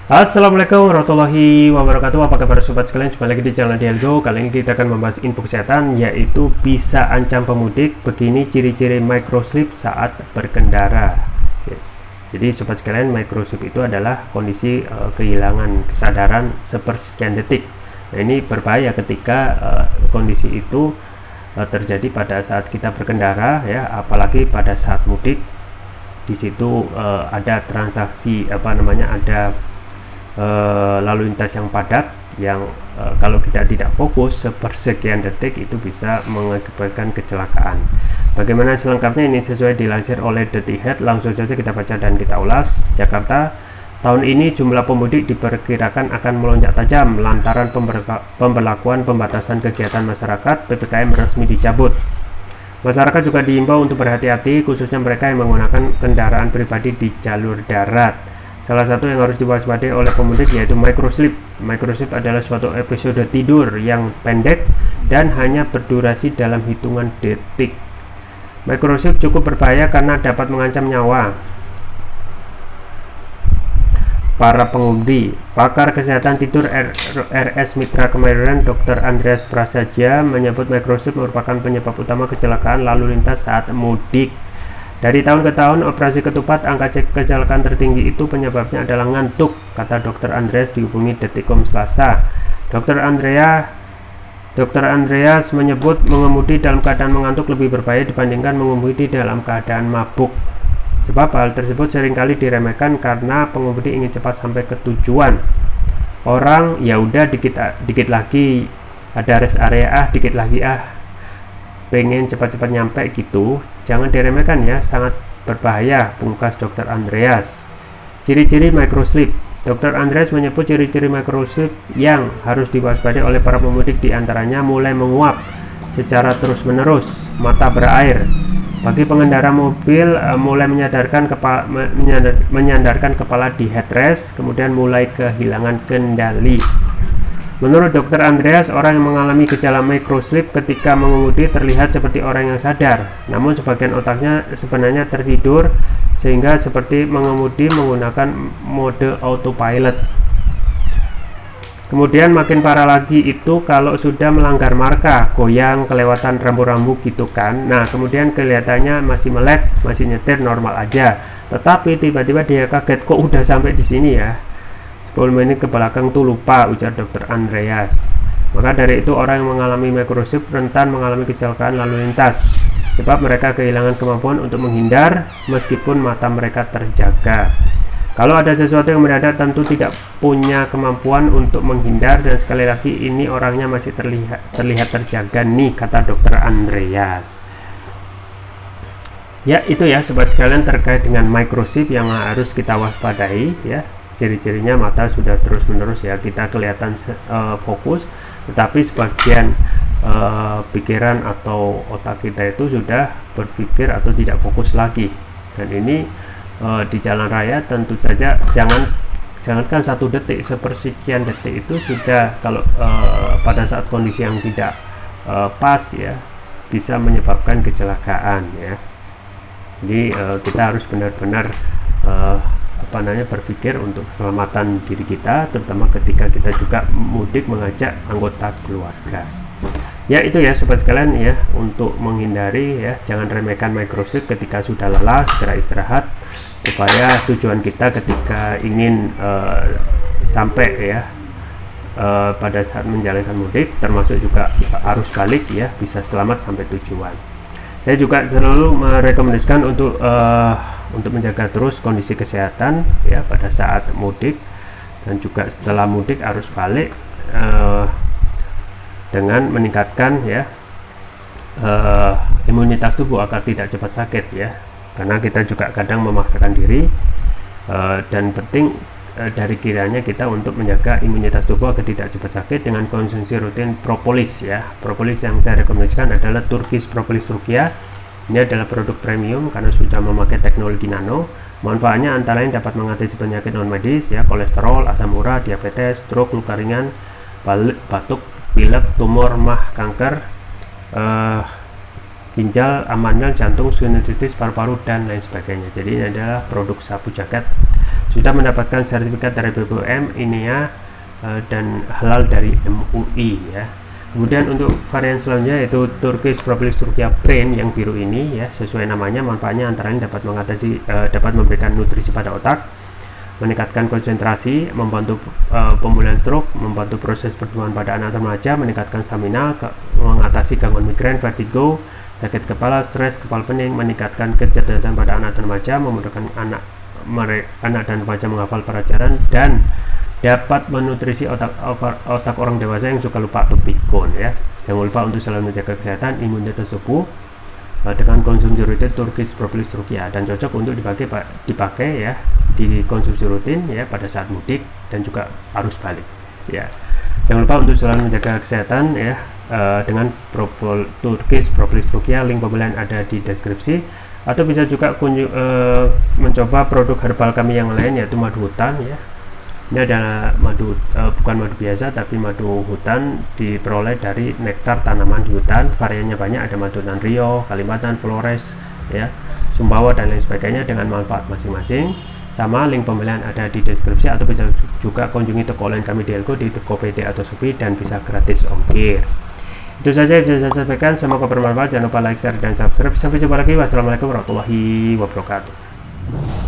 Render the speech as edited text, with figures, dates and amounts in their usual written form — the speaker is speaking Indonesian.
Assalamualaikum warahmatullahi wabarakatuh. Apa kabar sobat sekalian? Jumpa lagi di channel Dialgo. Kali ini kita akan membahas info kesehatan, yaitu bisa ancam pemudik. Begini ciri-ciri microslip saat berkendara. Jadi sobat sekalian, microslip itu adalah kondisi kehilangan kesadaran sepersekian detik. Nah, ini berbahaya ketika kondisi itu terjadi pada saat kita berkendara, ya, apalagi pada saat mudik. Di situ ada transaksi ada lalu lintas yang padat, yang kalau kita tidak fokus sepersekian detik itu bisa mengakibatkan kecelakaan. Bagaimana selengkapnya? Ini sesuai dilansir oleh Detikhead. Langsung saja kita baca dan kita ulas. Jakarta, tahun ini jumlah pemudik diperkirakan akan melonjak tajam lantaran pemberlakuan pembatasan kegiatan masyarakat PPKM resmi dicabut. Masyarakat juga diimbau untuk berhati-hati, khususnya mereka yang menggunakan kendaraan pribadi di jalur darat. Salah satu yang harus diwaspadai oleh pemudik yaitu microslip. Microslip adalah suatu episode tidur yang pendek dan hanya berdurasi dalam hitungan detik. Microslip cukup berbahaya karena dapat mengancam nyawa para pengemudi. Pakar kesehatan tidur RS Mitra Kemayoran, Dr. Andreas Prasaja, menyebut microslip merupakan penyebab utama kecelakaan lalu lintas saat mudik. Dari tahun ke tahun, operasi ketupat, angka kecelakaan tertinggi itu penyebabnya adalah ngantuk, kata Dr. Andreas dihubungi Detikcom Selasa. Dr. Andreas menyebut mengemudi dalam keadaan mengantuk lebih berbahaya dibandingkan mengemudi dalam keadaan mabuk. Sebab hal tersebut seringkali diremehkan karena pengemudi ingin cepat sampai ke tujuan. Orang ya udah dikit lagi ada rest area, dikit lagi pengen cepat-cepat nyampe gitu, jangan diremehkan ya, sangat berbahaya, pungkas Dr. Andreas. Ciri-ciri microslip. Dr. Andreas menyebut ciri-ciri microslip yang harus diwaspadai oleh para pemudik diantaranya mulai menguap secara terus-menerus, mata berair. Bagi pengendara mobil, mulai menyandarkan kepala di headrest, kemudian mulai kehilangan kendali. Menurut Dr. Andreas, orang yang mengalami gejala microslip ketika mengemudi terlihat seperti orang yang sadar, namun sebagian otaknya sebenarnya tertidur sehingga seperti mengemudi menggunakan mode autopilot. Kemudian makin parah lagi itu kalau sudah melanggar marka, goyang, kelewatan rambu-rambu gitu kan. Nah, kemudian kelihatannya masih melek, masih nyetir normal aja, tetapi tiba-tiba dia kaget, kok udah sampai di sini ya. 10 menit ke belakang tuh lupa, ujar Dr. Andreas. Maka dari itu orang yang mengalami microslip rentan mengalami kecelakaan lalu lintas, sebab mereka kehilangan kemampuan untuk menghindar meskipun mata mereka terjaga. Kalau ada sesuatu yang mendadak tentu tidak punya kemampuan untuk menghindar, dan sekali lagi ini orangnya masih terlihat terjaga nih, kata Dr. Andreas. Ya, itu ya sobat sekalian terkait dengan microslip yang harus kita waspadai ya. Ciri-cirinya mata sudah terus-menerus ya, kita kelihatan fokus, tetapi sebagian pikiran atau otak kita itu sudah berpikir atau tidak fokus lagi. Dan ini di jalan raya tentu saja jangankan 1 detik, sepersekian detik itu sudah, kalau pada saat kondisi yang tidak pas ya, bisa menyebabkan kecelakaan ya. Jadi kita harus benar-benar berpikir untuk keselamatan diri kita, terutama ketika kita juga mudik mengajak anggota keluarga. Ya, itu ya sobat sekalian ya, untuk menghindari ya, jangan remehkan microslip. Ketika sudah lelah segera istirahat, supaya tujuan kita ketika ingin sampai ya pada saat menjalankan mudik, termasuk juga arus balik ya, bisa selamat sampai tujuan. Saya juga selalu merekomendasikan untuk menjaga terus kondisi kesehatan ya pada saat mudik dan juga setelah mudik arus balik, dengan meningkatkan ya imunitas tubuh agar tidak cepat sakit ya, karena kita juga kadang memaksakan diri, dan penting dari kiranya kita untuk menjaga imunitas tubuh agar tidak cepat sakit dengan konsumsi rutin propolis ya. Propolis yang saya rekomendasikan adalah Turkish Propolis Rukia. Ini adalah produk premium karena sudah memakai teknologi nano. Manfaatnya antara lain dapat mengatasi penyakit non medis ya, kolesterol, asam urat, diabetes, stroke, luka ringan, batuk, pilek, tumor, mah, kanker, ginjal, amandel, jantung, sinusitis, paru-paru, dan lain sebagainya. Jadi ini adalah produk sapu jagat sudah mendapatkan sertifikat dari BPOM, INEA, dan halal dari MUI ya. Kemudian untuk varian selanjutnya yaitu Turkish Propolis Turkiya Brain yang biru ini ya, sesuai namanya, manfaatnya antara lain dapat mengatasi dapat memberikan nutrisi pada otak, meningkatkan konsentrasi, membantu pemulihan stroke, membantu proses pertumbuhan pada anak remaja, meningkatkan stamina, mengatasi gangguan migrain, vertigo, sakit kepala, stres, kepala pening, meningkatkan kecerdasan pada anak remaja, memudahkan anak dan remaja menghafal pelajaran, dan dapat menutrisi otak orang dewasa yang suka lupa atau pikun ya. Jangan lupa untuk selalu menjaga kesehatan imunitas tubuh dengan konsumsi rutin Turkish Propolis Turkiya, dan cocok untuk dipakai ya, dikonsumsi rutin ya pada saat mudik dan juga arus balik ya. Jangan lupa untuk selalu menjaga kesehatan ya dengan Turkish Propolis Turkiya. Link pembelian ada di deskripsi, atau bisa juga mencoba produk herbal kami yang lain yaitu madu hutan ya. Ini adalah madu bukan madu biasa tapi madu hutan, diperoleh dari nektar tanaman di hutan. Variannya banyak, ada madu hutan Rio, Kalimantan, Flores ya, Sumbawa dan lain sebagainya dengan manfaat masing-masing. Sama, link pembelian ada di deskripsi, atau bisa juga kunjungi toko online kami di Elgo di Tokopedia atau Shopee dan bisa gratis ongkir. Itu saja yang bisa saya sampaikan, semoga bermanfaat. Jangan lupa like, share, dan subscribe. Sampai jumpa lagi. Wassalamualaikum warahmatullahi wabarakatuh.